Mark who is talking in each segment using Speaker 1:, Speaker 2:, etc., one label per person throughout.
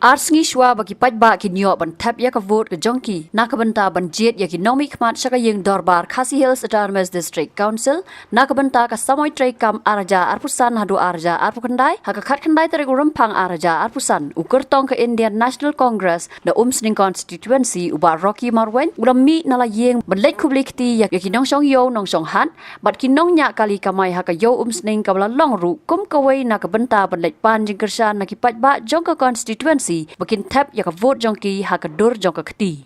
Speaker 1: Arsengi shwa bagi pajba ki nyo ban tap ya ka vote ke jongki nakabanta ban jet ya ki nomi khmat shaka yeng dorbar Khasi Hills Atiar District Council nakabanta ka samoy tray kam araja arpusan hadu araja arpukandai haka khat khandai tere rumpang araja arpusan Kyrtong ke Indian National Congress na Umsning constituency uba Rocky Marwen ulami nala yeng ban Leit Khublei kti ya ki nong song yo nong song han bat ki nong nya kali kamai haka yo Umsning kabla long ru kum kawai nakabanta ban Leit pan jingkersan na ki pajba jong ka constituency bakin tap ya ka vote jongki ha ka dur jong ka khti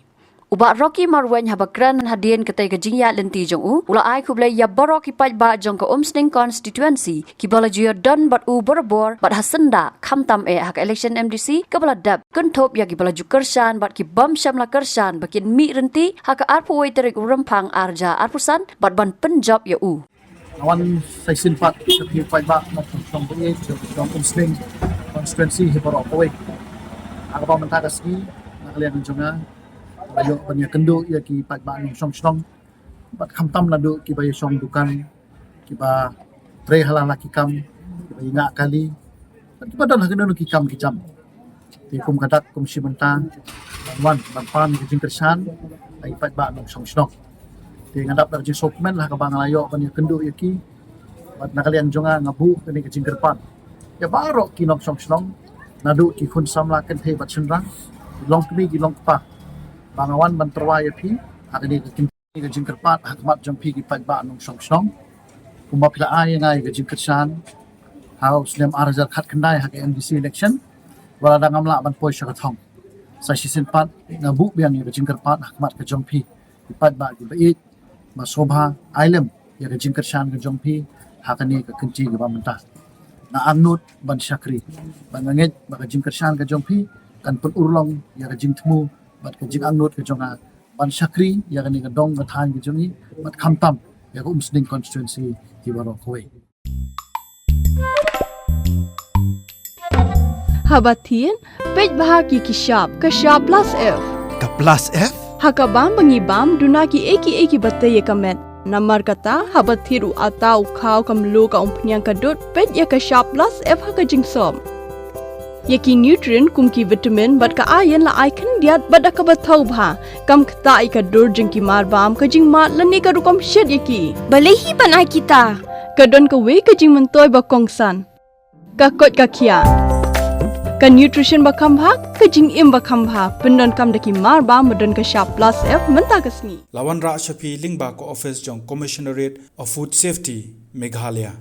Speaker 1: uba Rocky Marwen ha bakran hadien ketai ka jingya lenti jong u ula ai Khublei ya baro ki paj ba jong ka Umsning constituency ki bala juya don bat u borbor bat hasenda khamtam ha ka election MDC ka bala dap kunthop ya ki bala ju kersan bat ki bam shamla kersan bakin mi renti ha ka arpu wei terik rempang arja arpusan bat ban penjob ya u
Speaker 2: awan sai sinpat ki paj ba na song be jong Umsning constituency hi baro ko Aku bawa mentara ski, nak lihat menjonga, bayu banyak kendu ia ki pat ba nong song, bat khamtam nadu ki bayu song dukan, ki ba tre halala ki kam, ki ba inga kali, ki ba dan kendu ki kam ki jam. Ti kum kadak kum si mentang, wan ban pan ki jingkersan, ai pat ba nong song. Ti ngadap dar ji sokmen lah ka bang layo banyak kendu ia ki, bat nak lihat menjonga ngabu kini ki jingkerpan. Ya baro ki nong song. Nadu ki khun samla kan the bat chenrang long kmi ki long pa bangawan ban terwa ya phi hakani ki ki jingkerpat hakmat jong phi ki pat ba nong song kuma pila ai ngai ki jingkersan house nem arzal khat khandai hak MDC election wala da ngamla ban poi shaka thong sa sisin pat ngabu biang ki jingkerpat hakmat ka jong phi ki pat ba ki bait ma sobha ailem ya ki jingkersan ka jong phi hakani ka kunci ki ba menta na angnut ban syakri ban ngit baka jing kersan ka jongpi kan pun urlong ya ka jing tmu bat ka jing angnut ka jonga ban syakri ya ka ni ka dong ka than ka jongi bat khamtam ya ka Umsning constituency ki baro khoi
Speaker 3: habatin pej bahagi ki shop ka shop plus f
Speaker 4: ka plus f
Speaker 3: hakabam bangi bam dunaki eki batte ye kamet Namar kata habat thiru atau khau kamlu ka umpnyang kadut pet ya ka sharp plus f ha ka jingsom yaki nutrient kum ki vitamin bat ka iron la icon diat bat ka bathau bha kam khta I ka dur jing ki mar bam ka jing mat lani ka rukom shed yaki balehi banai kita ka don ka we ka jing mentoy ba kongsan ka kot ka khia ka nutrition ba khambha ka jing im ba khambha pendon kam daki mar ba modon ka sharp plus f menta kasni
Speaker 4: lawan ra shapi lingba ko office jong commissionerate of food safety Meghalaya